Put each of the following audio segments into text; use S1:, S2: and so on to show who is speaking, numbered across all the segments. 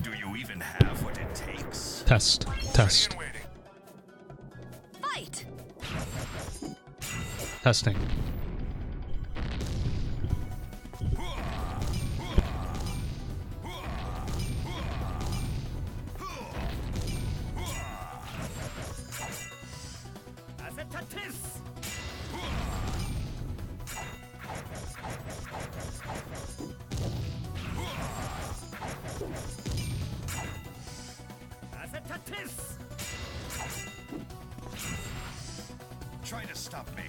S1: Do you even have what it takes?
S2: Test.
S3: Fight!
S2: Testing.
S1: Try to stop me.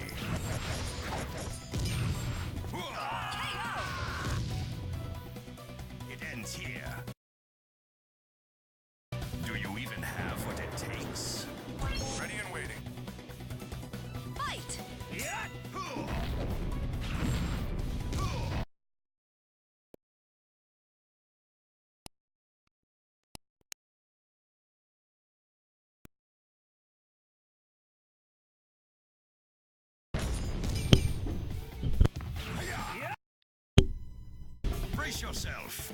S1: It ends here. Do you even have what it takes? Ready and waiting.
S3: Fight!
S1: Brace yourself.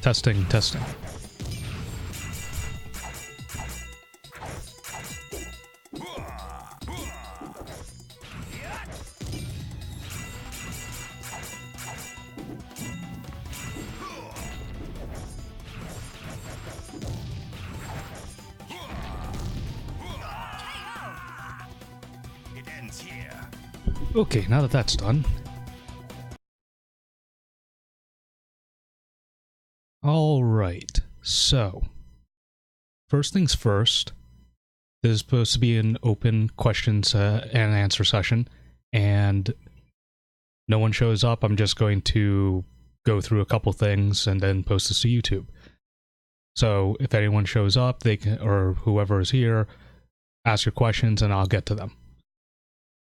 S2: Testing.
S1: It ends here.
S2: Okay, now that that's done. Alright, so first things first, this is supposed to be an open questions and answer session, and no one shows up. I'm just going to go through a couple things and then post this to YouTube. So if anyone shows up, they can, or whoever is here, ask your questions and I'll get to them.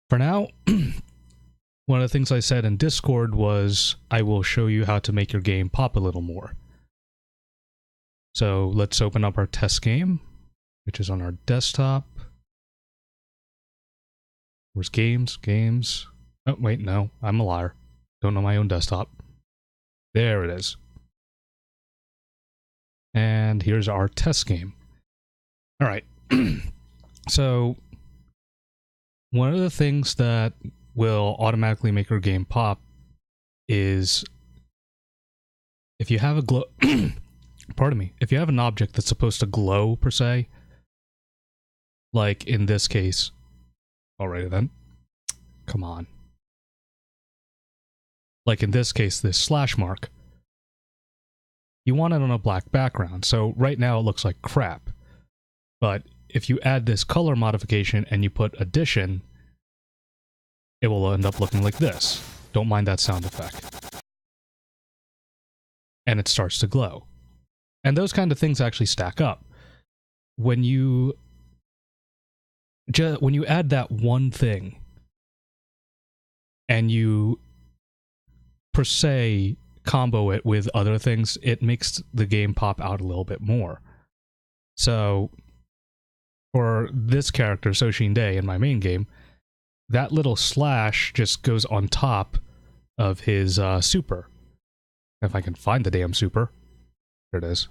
S2: For now, one of the things I said in Discord was I will show you how to make your game pop a little more. So let's open up our test game, which is on our desktop. Where's games? Games. Oh, wait, no, I'm a liar. Don't know my own desktop. There it is. And here's our test game. All right. So one of the things that will automatically make your game pop is if you have a glow pardon me, if you have an object that's supposed to glow per se, like in this case. Alrighty then. Come on. Like in this case, this slash mark. You want it on a black background, so right now it looks like crap. But if you add this color modification and you put addition, it will end up looking like this. Don't mind that sound effect. And it starts to glow. And those kind of things actually stack up. When you add that one thing, and you, per se, combo it with other things, it makes the game pop out a little bit more. So, for this character, Soshin Day, in my main game, that little slash just goes on top of his super. If I can find the damn super. There it is.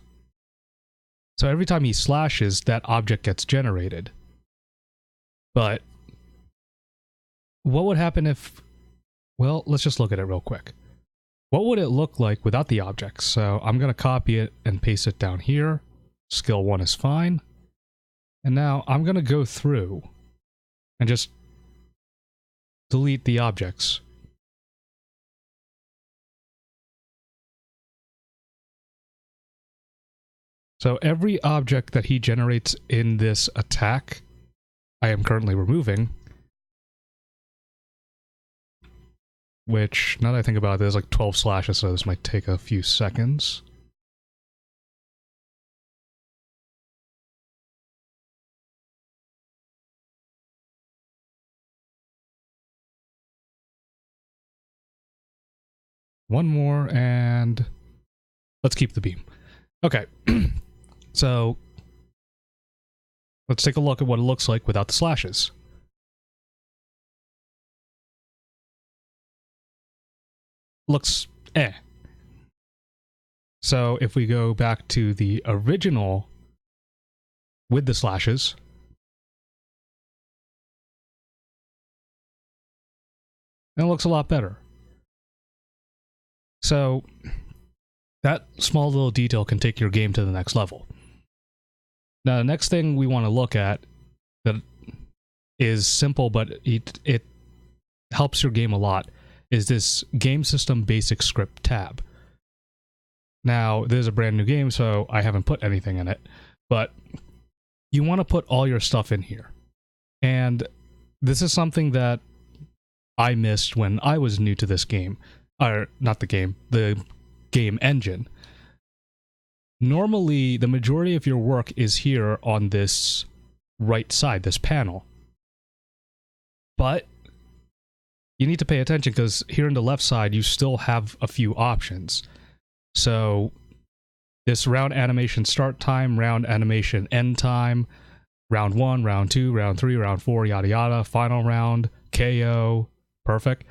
S2: So every time he slashes, that object gets generated. But what would happen if... Well, let's just look at it real quick. What would it look like without the objects? So I'm going to copy it and paste it down here. Skill 1 is fine. And now I'm going to go through and just delete the objects. So every object that he generates in this attack, I am currently removing. Which, now that I think about it, there's like 12 slashes, so this might take a few seconds. One more, and let's keep the beam. Okay, so let's take a look at what it looks like without the slashes. Looks So if we go back to the original with the slashes, it looks a lot better. So that small little detail can take your game to the next level. Now, the next thing we want to look at that is simple, but it helps your game a lot, is this Game System Basic Script tab. Now, this is a brand new game, so I haven't put anything in it, but you want to put all your stuff in here. And this is something that I missed when I was new to this game. Or, not the game, the game engine. Normally, the majority of your work is here on this right side, this panel. But you need to pay attention because here on the left side, you still have a few options. So this round animation start time, round animation end time, round 1, round 2, round 3, round 4, yada yada, final round, KO, perfect.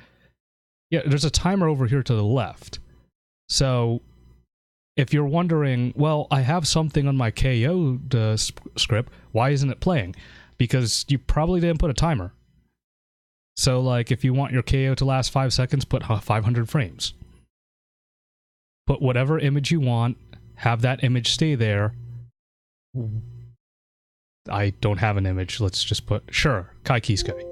S2: Yeah, there's a timer over here to the left. So if you're wondering, well, I have something on my KO script, why isn't it playing? Because you probably didn't put a timer. So, like, if you want your KO to last 5 seconds, put 500 frames. Put whatever image you want, have that image stay there. I don't have an image, let's just put, sure, Kai Kisuke.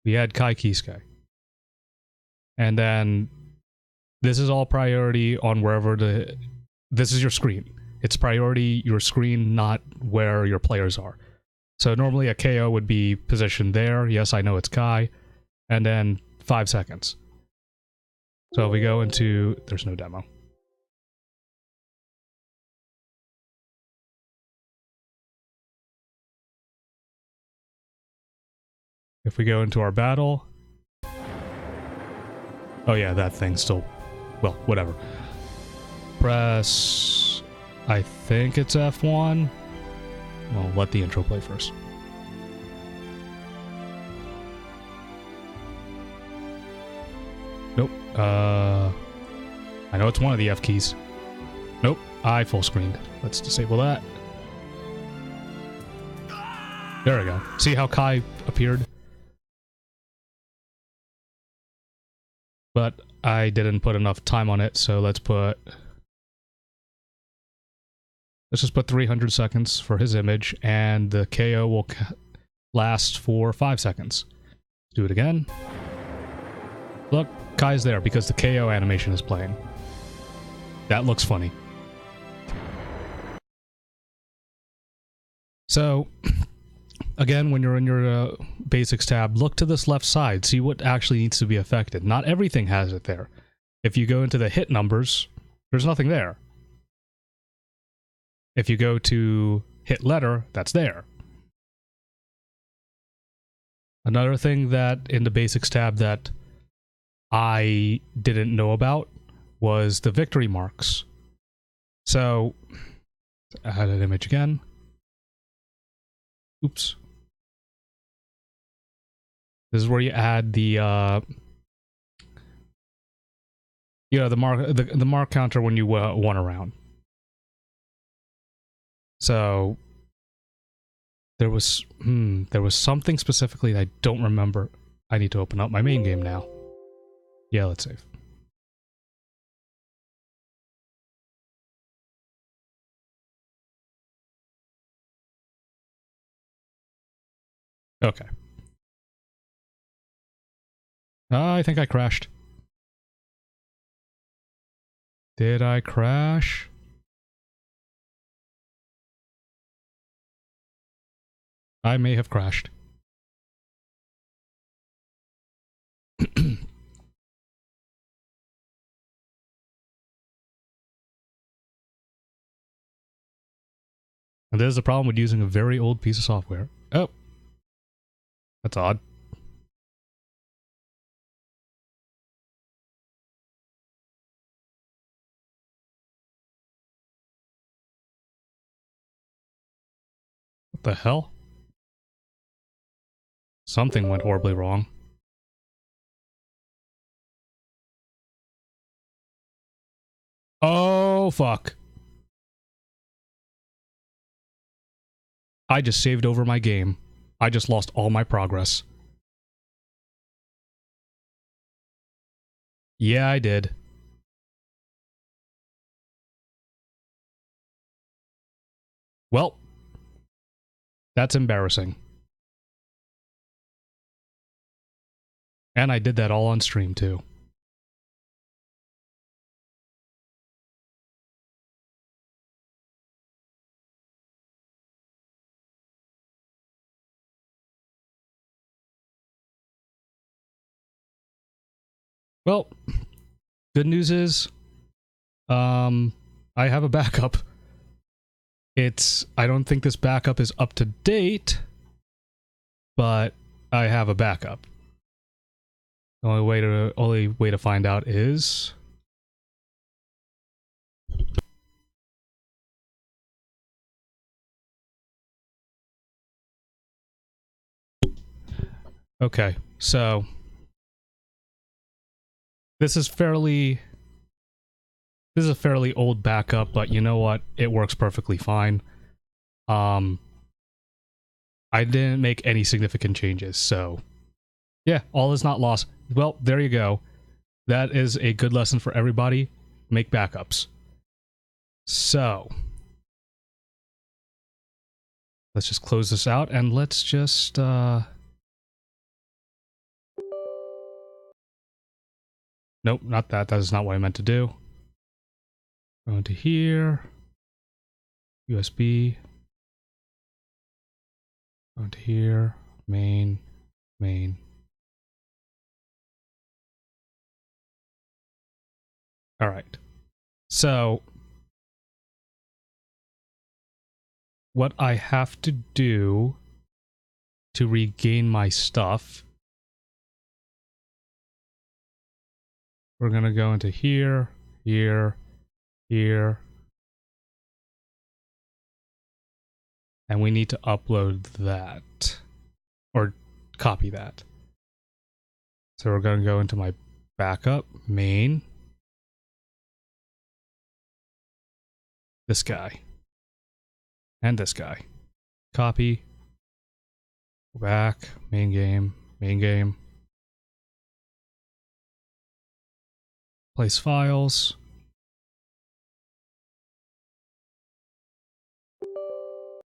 S2: We add Kai Kisuke. And then this is all priority on wherever this is your screen. It's priority your screen, not where your players are. So normally a KO would be positioned there. Yes, I know it's Kai. And then 5 seconds. So if we go into, there's no demo. If we go into our battle, oh yeah, that thing's still, well, whatever. Press, I think it's F1. Well, let the intro play first. Nope. I know it's one of the F keys. Nope. I full screened. Let's disable that. There we go. See how Kai appeared? But I didn't put enough time on it, so let's just put 300 seconds for his image, and the KO will last for 5 seconds. Do it again. Look, Kai's there because the KO animation is playing. That looks funny. So, again, when you're in your Basics tab, look to this left side, see what actually needs to be affected. Not everything has it there. If you go into the hit numbers, there's nothing there. If you go to hit letter, that's there. Another thing that in the Basics tab that I didn't know about was the victory marks. So, add an image again. Oops. This is where you add the the mark counter when you won a round. So there was something specifically that I don't remember. I need to open up my main game now. Yeah, let's save. Okay. I think I crashed. Did I crash? I may have crashed. And there's the problem with using a very old piece of software. Oh. That's odd. What the hell? Something went horribly wrong. Oh, fuck. I just saved over my game. I just lost all my progress. Yeah, I did. Well, that's embarrassing. And I did that all on stream, too. Well, good news is, I have a backup. I don't think this backup is up to date, but I have a backup. The only way to find out is... Okay, so... This is a fairly old backup, but you know what? It works perfectly fine. I didn't make any significant changes, so... Yeah, all is not lost. Well, there you go. That is a good lesson for everybody. Make backups. So... Let's just close this out, and let's just, Nope, not that. That is not what I meant to do. Go into here. USB. Go into here. Main. Alright. So, what I have to do to regain my stuff... We're gonna go into here, here, here. And we need to upload that. Or copy that. So we're gonna go into my backup, main. This guy. And this guy. Copy. Go back, main game. Place files.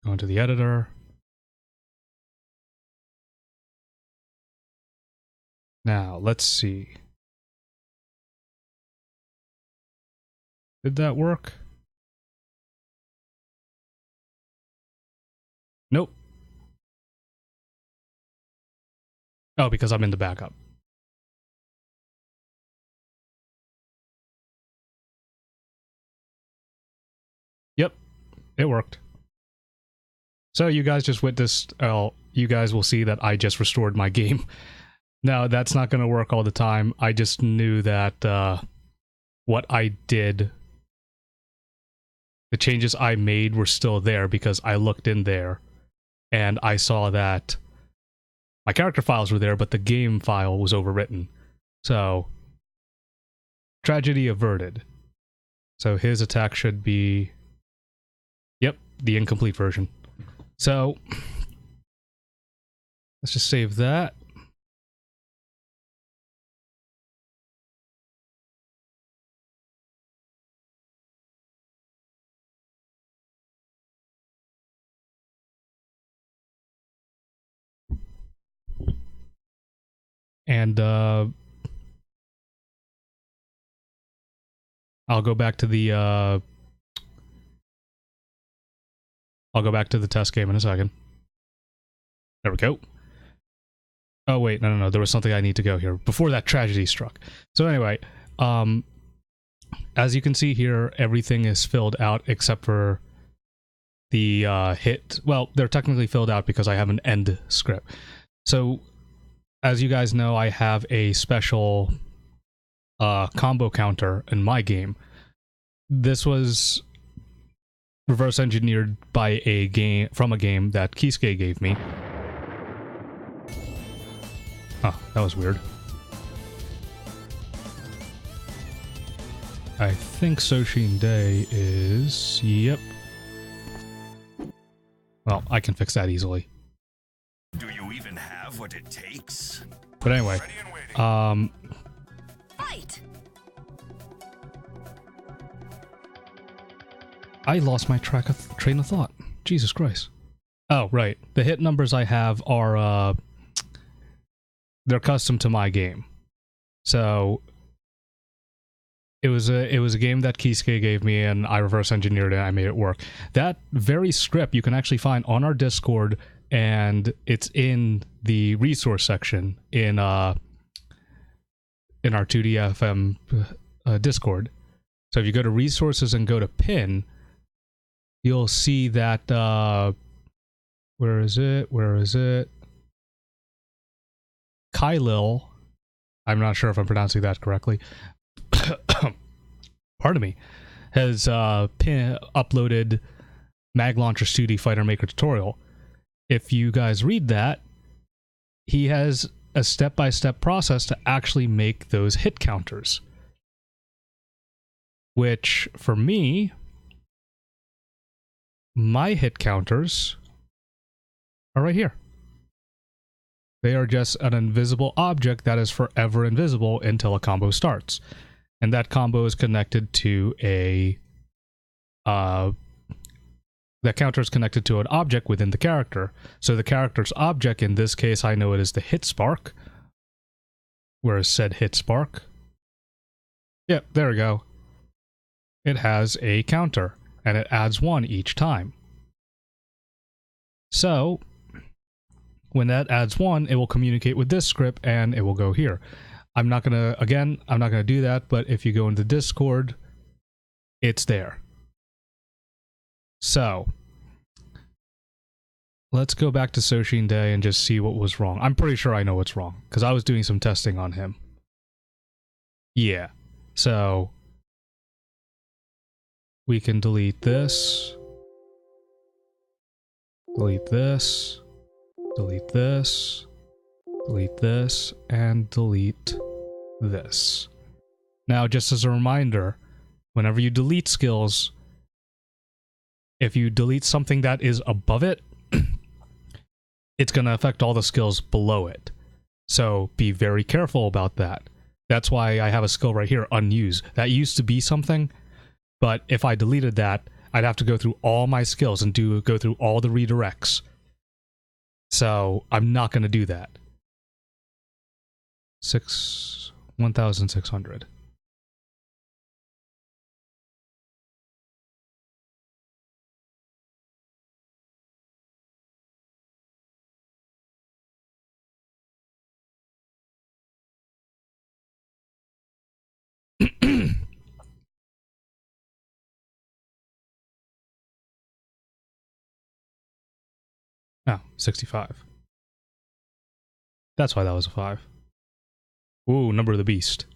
S2: Go into the editor. Now, let's see. Did that work? Nope. Oh, because I'm in the backup. Yep, it worked. So you guys just witnessed, you guys will see that I just restored my game. Now, that's not going to work all the time. I just knew that what I did, the changes I made were still there because I looked in there and I saw that my character files were there, but the game file was overwritten. So, tragedy averted. So his attack should be... Yep, the incomplete version. So, let's just save that. And, I'll go back to the, I'll go back to the test game in a second. There we go. Oh, wait, no. There was something I need to go here before that tragedy struck. So anyway, as you can see here, everything is filled out except for the hit. Well, they're technically filled out because I have an end script. So, as you guys know, I have a special combo counter in my game. This was reverse engineered by a game that Kisuke gave me. Oh, that was weird. I think Soshin Day is... Yep. Well, I can fix that easily.
S1: Do you even have what it takes?
S2: But anyway,
S1: Ready and waiting.
S3: Fight!
S2: I lost my train of thought. Jesus Christ. Oh, right. The hit numbers I have are, they're custom to my game. So, it was a game that Kisuke gave me, and I reverse engineered it, and I made it work. That very script you can actually find on our Discord, and it's in the resource section in our 2DFM Discord. So if you go to resources and go to pin, you'll see that, where is it? Kylil, I'm not sure if I'm pronouncing that correctly, pardon me, has uploaded Mag Launcher's 2D Fighter Maker tutorial. If you guys read that, he has a step-by-step process to actually make those hit counters. Which, for me, my hit counters are right here. They are just an invisible object that is forever invisible until a combo starts. And that combo is connected to a... that counter is connected to an object within the character. So the character's object, in this case, I know it is the hit spark. Where is said hit spark? Yep, there we go. It has a counter, and it adds 1 each time. So, when that adds 1, it will communicate with this script, and it will go here. I'm not gonna do that, but if you go into Discord, it's there. So, let's go back to Soshin Day and just see what was wrong. I'm pretty sure I know what's wrong, because I was doing some testing on him. Yeah, so we can delete this, delete this, delete this, delete this, and delete this. Now, just as a reminder, whenever you delete skills, if you delete something that is above it, it's going to affect all the skills below it. So be very careful about that. That's why I have a skill right here, unused. That used to be something, but if I deleted that, I'd have to go through all my skills and go through all the redirects. So I'm not going to do that. 1,600. Oh, 65. That's why that was a 5. Ooh, number of the beast.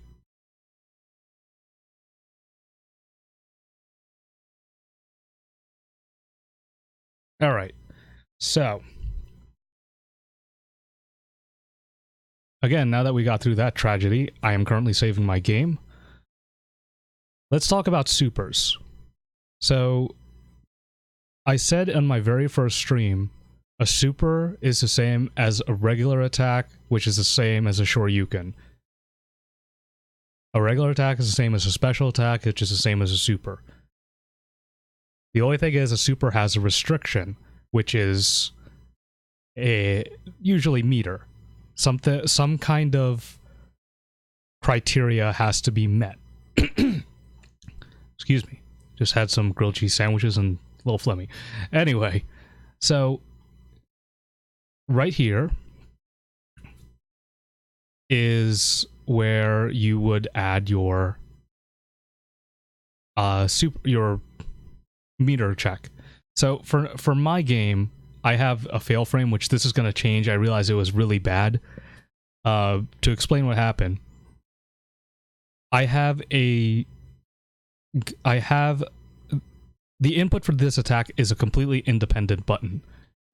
S2: Alright, so again, now that we got through that tragedy, I am currently saving my game. Let's talk about supers. So, I said in my very first stream, a super is the same as a regular attack, which is the same as a Shoryuken. A regular attack is the same as a special attack, which is the same as a super. The only thing is, a super has a restriction, which is usually meter. Some kind of criteria has to be met. Excuse me. Just had some grilled cheese sandwiches and a little phlegmy. Anyway, so right here is where you would add your your meter check. So for my game, I have a fail frame, which this is going to change. I realized it was really bad. To explain what happened, I have the input for this attack is a completely independent button.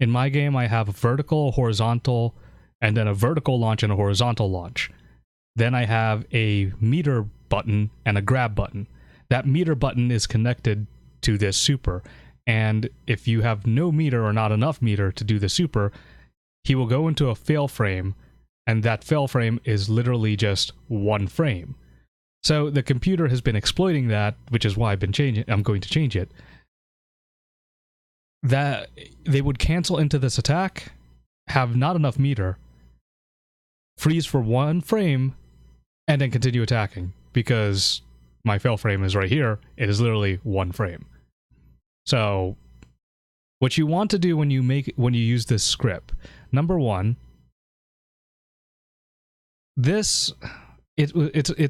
S2: In my game, I have a vertical, horizontal, and then a vertical launch and a horizontal launch. Then I have a meter button and a grab button. that meter button is connected to this super. And if you have no meter or not enough meter to do the super, he will go into a fail frame, and that fail frame is literally just one frame. So the computer has been exploiting that, which is why I'm going to change it. That they would cancel into this attack, have not enough meter, freeze for one frame, and then continue attacking, because my fail frame is right here. It is literally one frame. So what you want to do when you use this script, number one, it's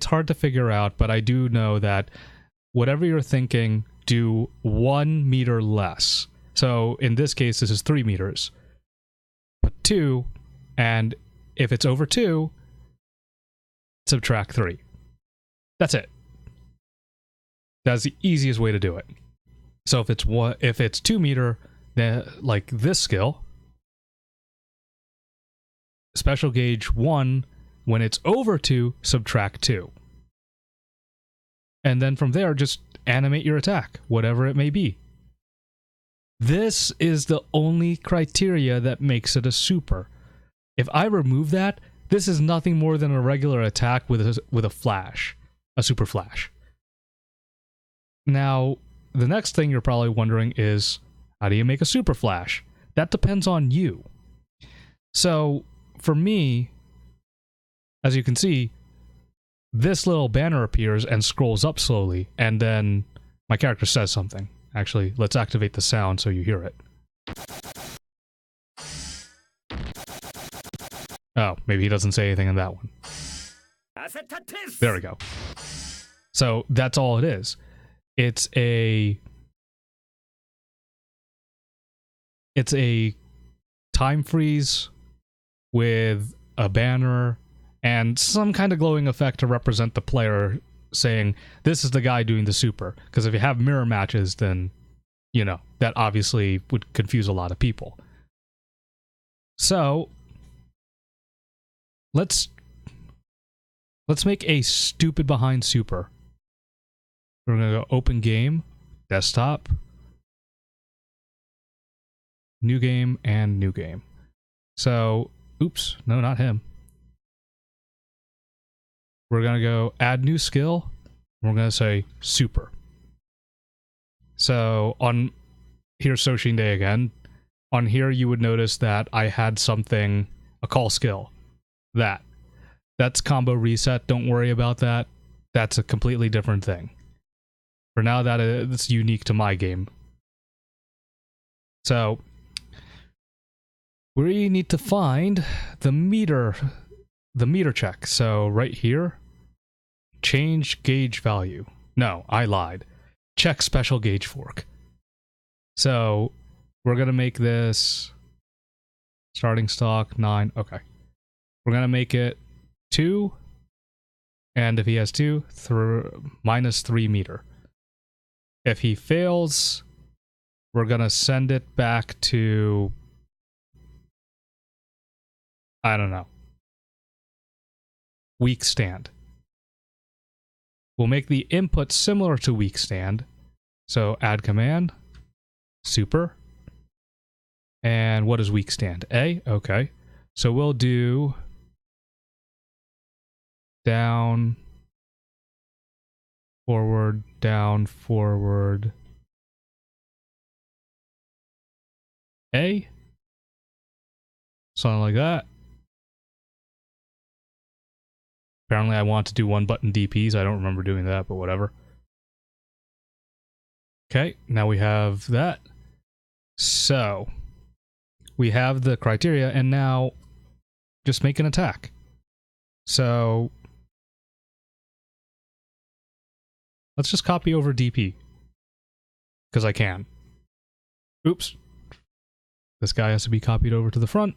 S2: hard to figure out, but I do know that whatever you're thinking, do 1 meter less. So in this case, this is 3 meters. Put 2, and if it's over 2, subtract 3. That's it. That's the easiest way to do it. So if it's 2 meter, then like this skill, special gauge 1, when it's over 2, subtract 2. And then from there, just animate your attack, whatever it may be. This is the only criteria that makes it a super. If I remove that, this is nothing more than a regular attack with a flash, a super flash. Now, the next thing you're probably wondering is, how do you make a super flash? That depends on you. So, for me, as you can see, this little banner appears and scrolls up slowly, and then my character says something. Actually, let's activate the sound so you hear it. Oh, maybe he doesn't say anything in that one. There we go. So that's all it is. It's a time freeze with a banner and some kind of glowing effect to represent the player saying, this is the guy doing the super. Because if you have mirror matches, then, you know, that obviously would confuse a lot of people. So, let's make a stupid behind super. We're going to go open game, desktop, new game, and new game. So, oops, no, not him. We're going to go add new skill. We're going to say super. So on here's Soshin Day again. On here you would notice that I had something, a call skill. That's combo reset. Don't worry about that. That's a completely different thing. For now, it's unique to my game. So we need to find the meter check. So right here, change gauge value. No, I lied. Check special gauge fork. So we're going to make this starting stock 9. Okay. We're going to make it 2. And if he has 2, minus 3 meter. If he fails, we're going to send it back to, I don't know, weak stand. We'll make the input similar to weak stand. So add command, super. And what is weak stand? A? Okay. So we'll do down, forward, down, forward, A. Something like that. Apparently I want to do one button DPs. I don't remember doing that, but whatever. Okay, now we have that. So, we have the criteria, and now just make an attack. So, let's just copy over DP. Because I can. Oops. This guy has to be copied over to the front.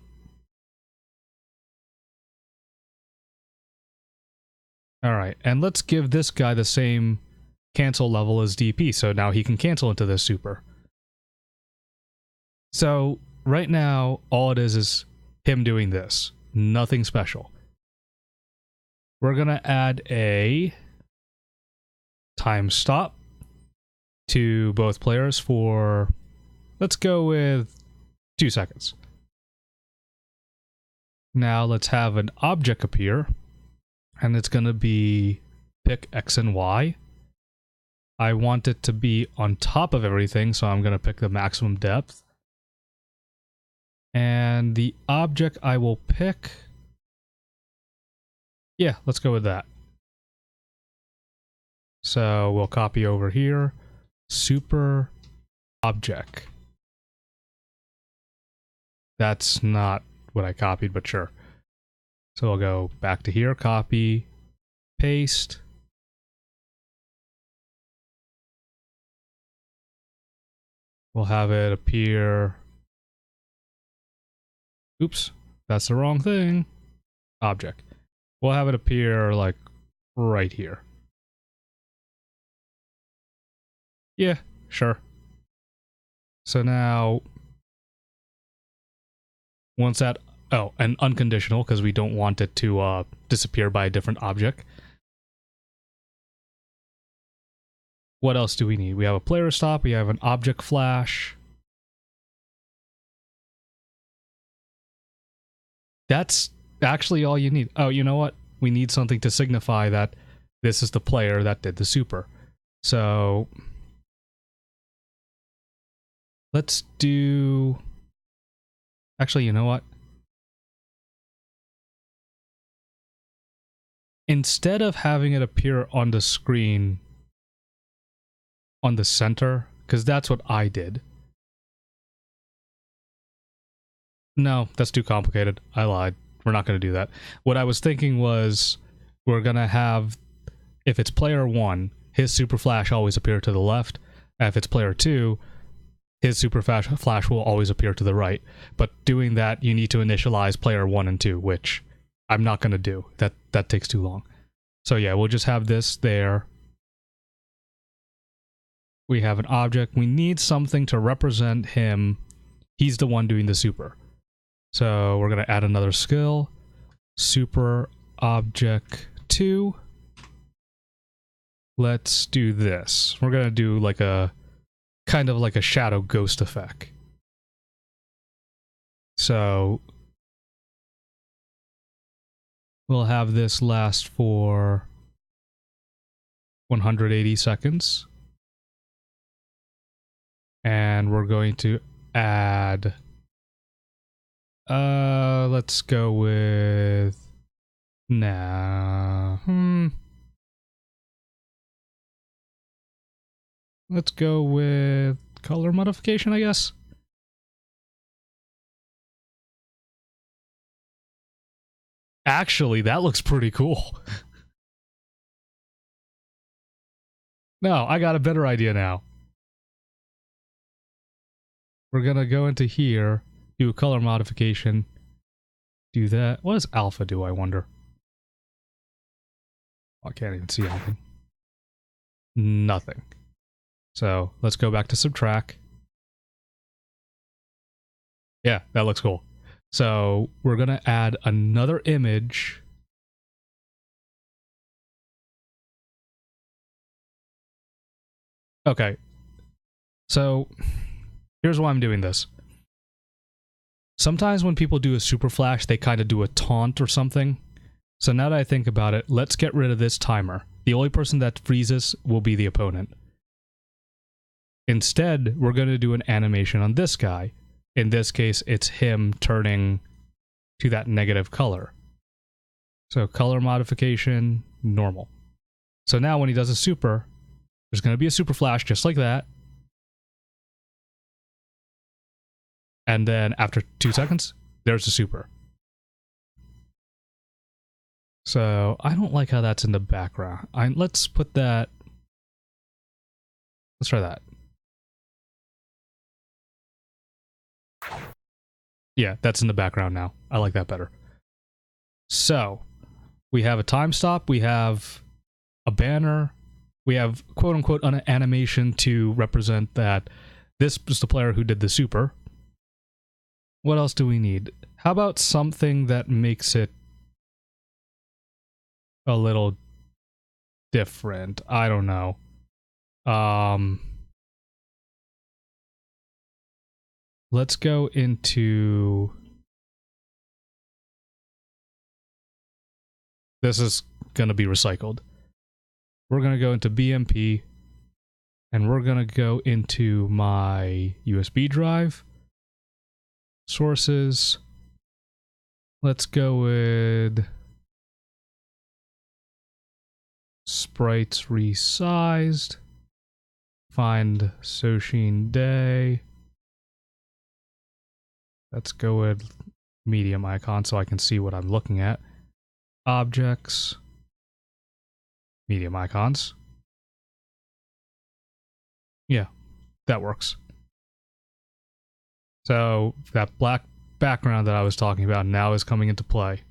S2: Alright, and let's give this guy the same cancel level as DP, so now he can cancel into this super. So, right now, all it is him doing this. Nothing special. We're gonna add a time stop to both players for, let's go with 2 seconds. Now let's have an object appear, and it's going to be pick X and Y. I want it to be on top of everything, so I'm going to pick the maximum depth. And the object I will pick, yeah, let's go with that. So we'll copy over here, super object. That's not what I copied, but sure. So I'll go back to here, copy, paste. We'll have it appear. Oops, that's the wrong thing. Object. We'll have it appear like right here. Yeah, sure. So now, once that, oh, and unconditional, because we don't want it to disappear by a different object. What else do we need? We have a player stop, we have an object flash. That's actually all you need. Oh, you know what? We need something to signify that this is the player that did the super. So let's do... Actually, you know what? Instead of having it appear on the screen on the center, because that's what I did. No, that's too complicated. I lied. We're not going to do that. What I was thinking was we're going to have, if it's player 1, his super flash always appear to the left. And if it's player 2, his super flash will always appear to the right. But doing that, you need to initialize player 1 and 2, which I'm not going to do. That takes too long. So yeah, we'll just have this there. We have an object. We need something to represent him. He's the one doing the super. So we're going to add another skill. Super object 2. Let's do this. We're going to do like a kind of like a shadow ghost effect. So we'll have this last for 180 seconds. And we're going to add, let's go with, let's go with color modification, I guess. Actually, that looks pretty cool. No, I got a better idea now. We're gonna go into here, do a color modification, do that. What does alpha do, I wonder? Oh, I can't even see anything. Nothing. So let's go back to subtract. Yeah, that looks cool. So we're gonna add another image. Okay. So here's why I'm doing this. Sometimes when people do a super flash, they kind of do a taunt or something. So now that I think about it, let's get rid of this timer. The only person that freezes will be the opponent. Instead, we're going to do an animation on this guy. In this case, it's him turning to that negative color. So color modification, normal. So now when he does a super, there's going to be a super flash just like that. And then after 2 seconds, there's the super. So I don't like how that's in the background. Let's put that. Let's try that. Yeah, that's in the background now. I like that better. So we have a time stop. We have a banner. We have quote unquote an animation to represent that this is the player who did the super. What else do we need? How about something that makes it a little different. I don't know. Let's go into... This is going to be recycled. We're going to go into BMP, and we're going to go into my USB drive. Sources. Let's go with sprites resized. Find Soshin Day. Let's go with medium icon so I can see what I'm looking at. Objects. Medium icons. Yeah, that works. So that black background that I was talking about now is coming into play.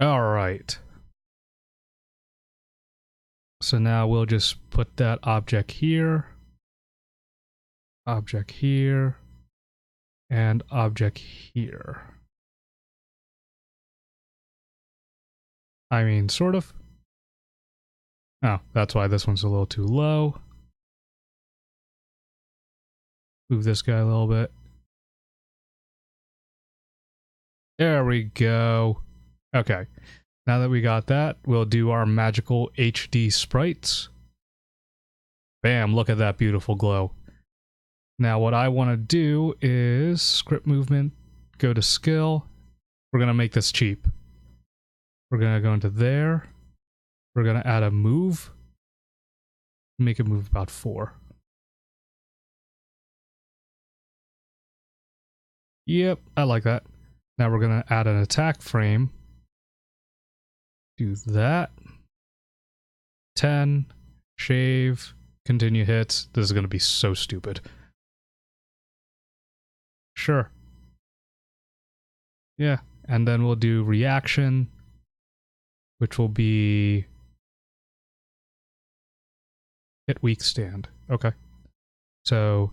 S2: All right. So now we'll just put that object here, and object here. I mean, sort of. Oh, that's why this one's a little too low. Move this guy a little bit. There we go. Okay. Now that we got that, we'll do our magical HD sprites. Bam, look at that beautiful glow. Now what I want to do is script movement, go to skill. We're going to make this cheap. We're going to go into there. We're going to add a move. Make it move about 4. Yep, I like that. Now we're going to add an attack frame. Do that. 10. Shave. Continue hits. This is going to be so stupid. Sure. Yeah. And then we'll do reaction, which will be hit weak stand. Okay. So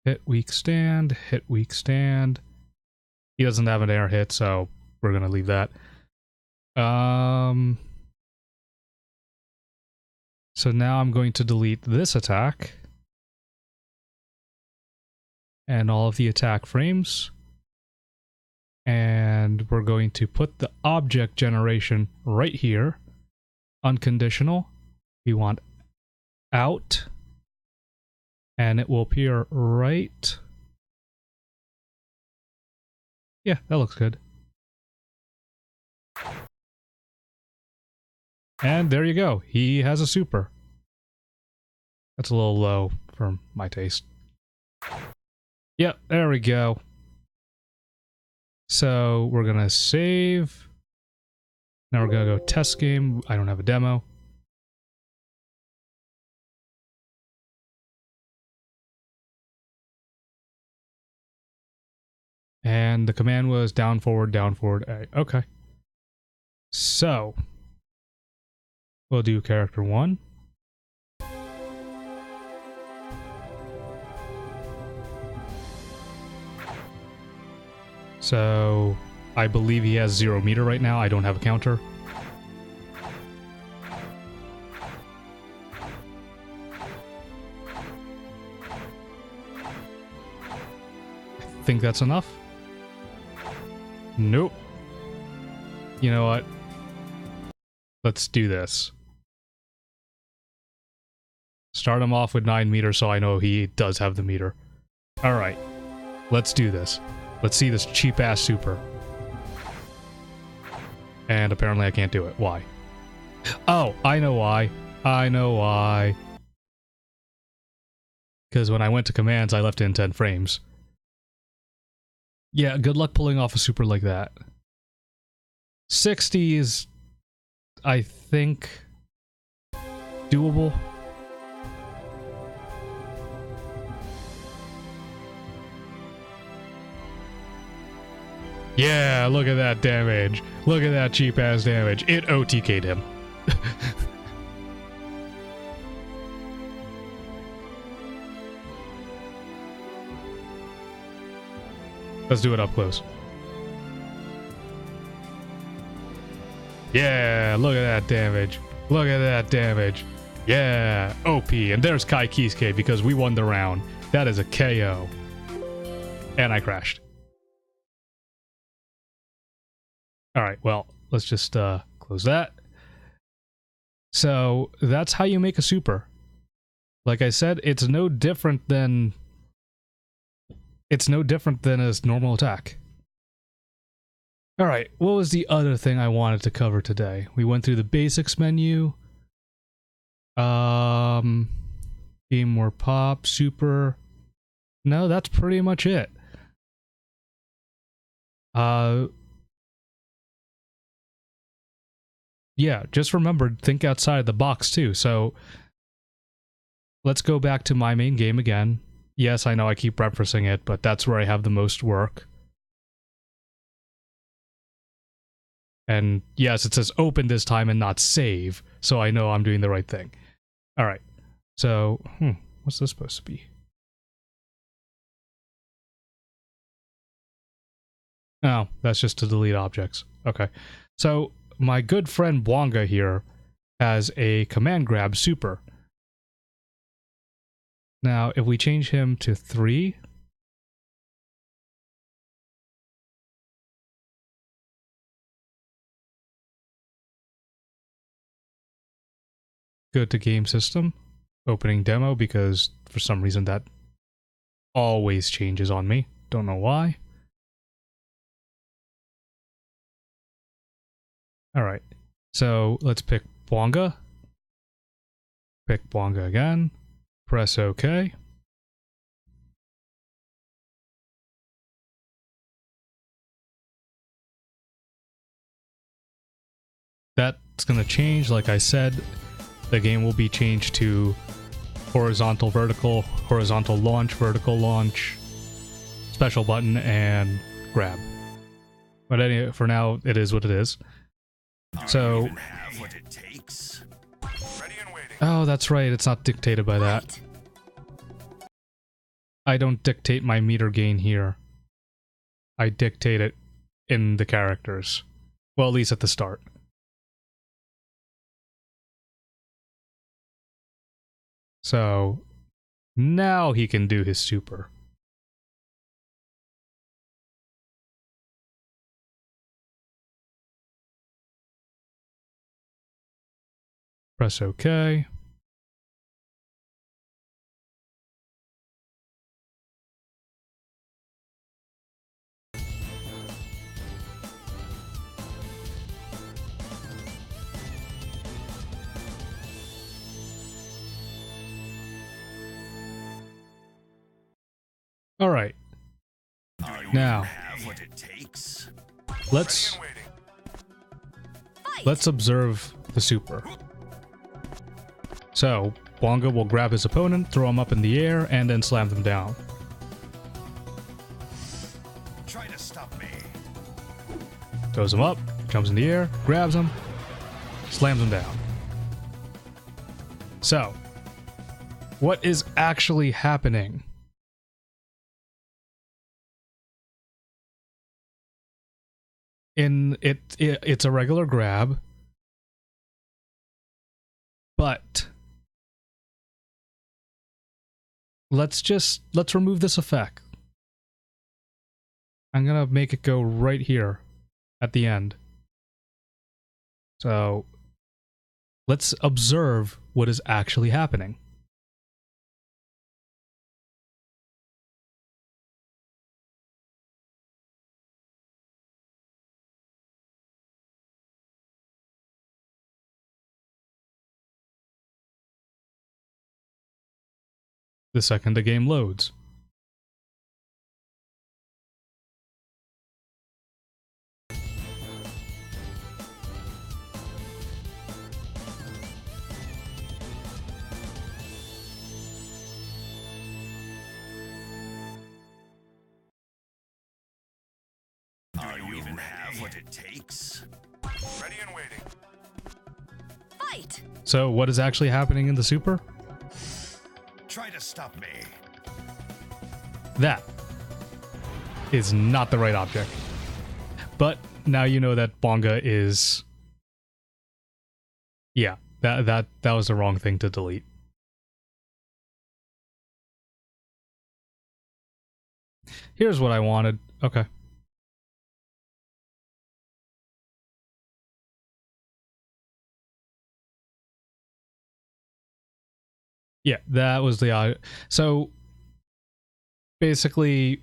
S2: hit weak stand, hit weak stand. He doesn't have an air hit, so we're going to leave that. So now I'm going to delete this attack and all of the attack frames. And we're going to put the object generation right here. Unconditional. We want out. And it will appear right. Yeah, that looks good. And there you go. He has a super. That's a little low for my taste. Yep, there we go. So we're going to save. Now we're going to go test game. I don't have a demo. And the command was down, forward, A. Okay. So we'll do character 1. So I believe he has 0 meter right now. I don't have a counter. I think that's enough. Nope. You know what? Let's do this. Start him off with 9 meters so I know he does have the meter. Alright. Let's do this. Let's see this cheap-ass super. And apparently I can't do it. Why? Oh, I know why. I know why. Because when I went to commands, I left it in 10 frames. Yeah, good luck pulling off a super like that. 60 is, I think, doable. Yeah, look at that damage. Look at that cheap-ass damage. It OTK'd him. Let's do it up close. Yeah, look at that damage. Look at that damage. Yeah, OP. And there's Kai Kisuke because we won the round. That is a KO. And I crashed. Alright, well, let's just close that. So, that's how you make a super. Like I said, it's no different than a normal attack. Alright, what was the other thing I wanted to cover today? We went through the basics menu. Game more pop, super. No, that's pretty much it. Yeah, just remember, think outside the box too. So, let's go back to my main game again. Yes, I know I keep referencing it, but that's where I have the most work. And yes, it says open this time and not save, so I know I'm doing the right thing. Alright, so, what's this supposed to be? Oh, that's just to delete objects. Okay. So, my good friend Bwanga here has a command grab super. Now, if we change him to 3... Go to game system, opening demo, because for some reason that always changes on me. Don't know why. Alright, so let's pick Bwanga. Pick Bwanga again. Press OK. That's going to change, like I said. The game will be changed to horizontal, vertical, horizontal launch, vertical launch, special button, and grab. But anyway, for now, it is what it is. So,
S1: What it takes. Ready and waiting.
S2: oh, that's right, it's not dictated by that.
S3: Fight.
S2: I don't dictate my meter gain here. I dictate it in the characters. Well, at least at the start. So, now he can do his super. Press OK. All right. Now,
S1: Have what it takes.
S2: let's
S1: Ready and waiting.
S2: let's observe the super. So, Bwanga will grab his opponent, throw him up in the air, and then slam them down.
S1: Try to stop me.
S2: Throws him up, jumps in the air, grabs him, slams him down. So, what is actually happening? It's a regular grab, but let's remove this effect. I'm gonna make it go right here at the end. So let's observe what is actually happening. The second the game loads.
S1: Do you even have what it takes? Ready and waiting.
S3: Fight.
S2: So what is actually happening in the super?
S1: Try to stop me.
S2: That. is not the right object. But now you know that Bonga is... Yeah, that was the wrong thing to delete. Here's what I wanted. Okay. Yeah, that was the... So, basically,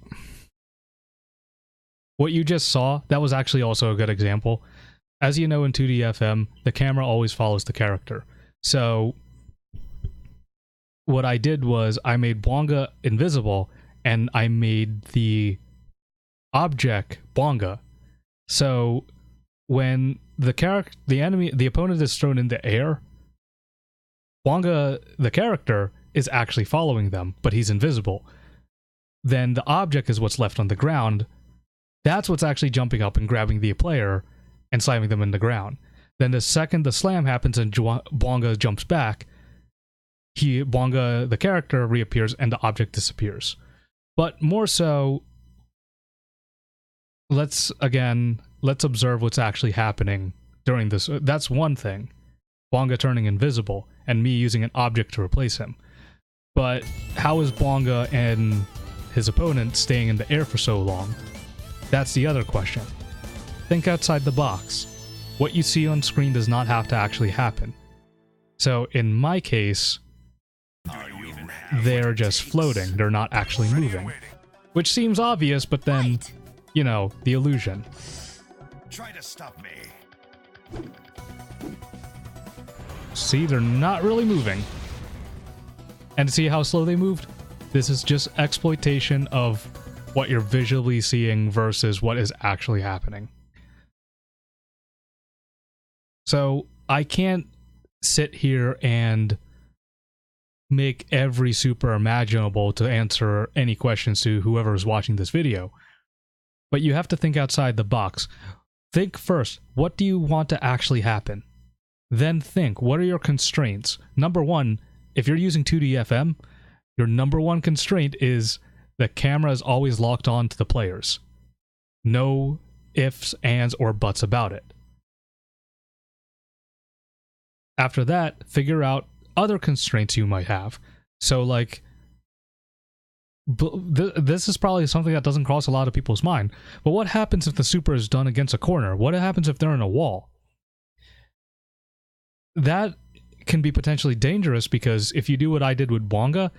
S2: what you just saw, that was actually also a good example. As you know in 2D FM, the camera always follows the character. So, what I did was I made Bonga invisible, and I made the object Bonga. So, when the opponent is thrown in the air, Bonga, the character, is actually following them, but he's invisible. Then the object is what's left on the ground. That's what's actually jumping up and grabbing the player and slamming them in the ground. Then the second the slam happens and Bonga jumps back, Bonga, the character, reappears and the object disappears. But more so, let's observe what's actually happening during this. That's one thing. Bonga turning invisible and me using an object to replace him. But how is Bonga and his opponent staying in the air for so long? That's the other question. Think outside the box. What you see on screen does not have to actually happen. So in my case, they're just floating. They're not actually moving. Which seems obvious, but then, you know, the illusion.
S1: Try to stop me.
S2: See, they're not really moving. And see how slow they moved? This is just exploitation of what you're visually seeing versus what is actually happening. So I can't sit here and make every super imaginable to answer any questions to whoever is watching this video. But you have to think outside the box. Think first, what do you want to actually happen? Then think, what are your constraints? Number one, if you're using 2D FM, your number one constraint is the camera is always locked on to the players. No ifs, ands, or buts about it. After that, figure out other constraints you might have. So, like, this is probably something that doesn't cross a lot of people's mind. But what happens if the super is done against a corner? What happens if they're in a wall? That can be potentially dangerous because if you do what I did with Bonga,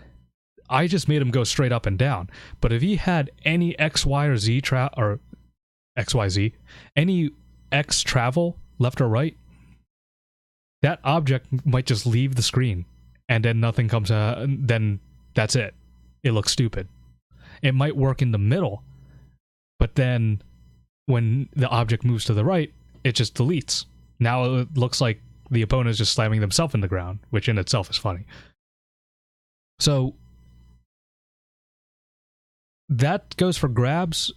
S2: I just made him go straight up and down. But if he had any X, Y, or Z or XYZ, any X travel left or right, that object might just leave the screen, and then nothing comes out. Then that's it. It looks stupid. It might work in the middle, but then when the object moves to the right, it just deletes. Now it looks like the opponent is just slamming themselves in the ground, which in itself is funny. So that goes for grabs.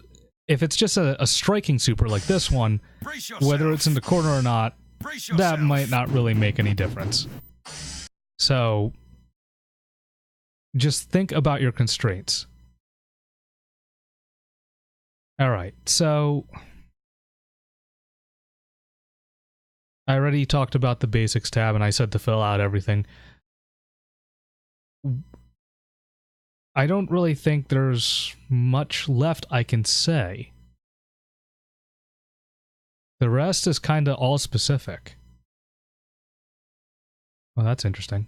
S2: If it's just a striking super like this one, whether it's in the corner or not, that might not really make any difference. So just think about your constraints. Alright, so I already talked about the basics tab and I said to fill out everything. I don't really think there's much left I can say. The rest is kinda all specific. Well, that's interesting.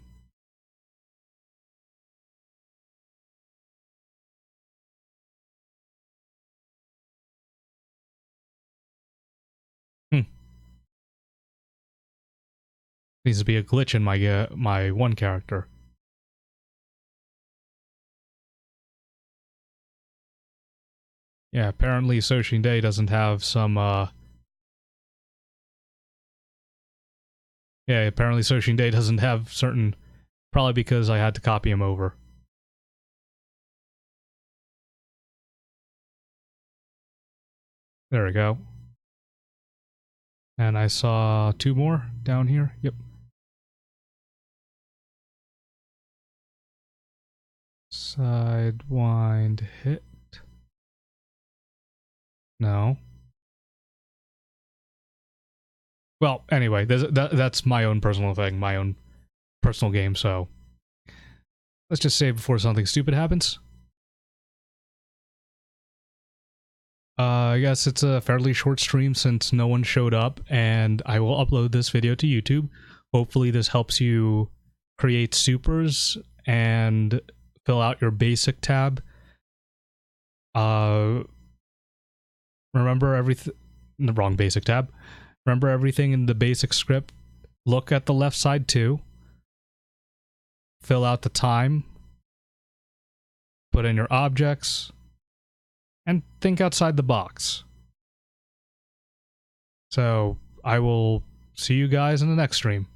S2: Needs to be a glitch in my one character. Yeah, apparently Soshin Day doesn't have some yeah, apparently Soshin Day doesn't have certain, probably because I had to copy him over. There we go. And I saw two more down here. Yep. Sidewind hit. No. Well, anyway, that's my own personal thing, my own personal game, so let's just say before something stupid happens. I guess it's a fairly short stream since no one showed up, and I will upload this video to YouTube. Hopefully this helps you create supers and fill out your basic tab. Remember everything... The wrong basic tab. Remember everything in the basic script. Look at the left side too. Fill out the time. Put in your objects. And think outside the box. So, I will see you guys in the next stream.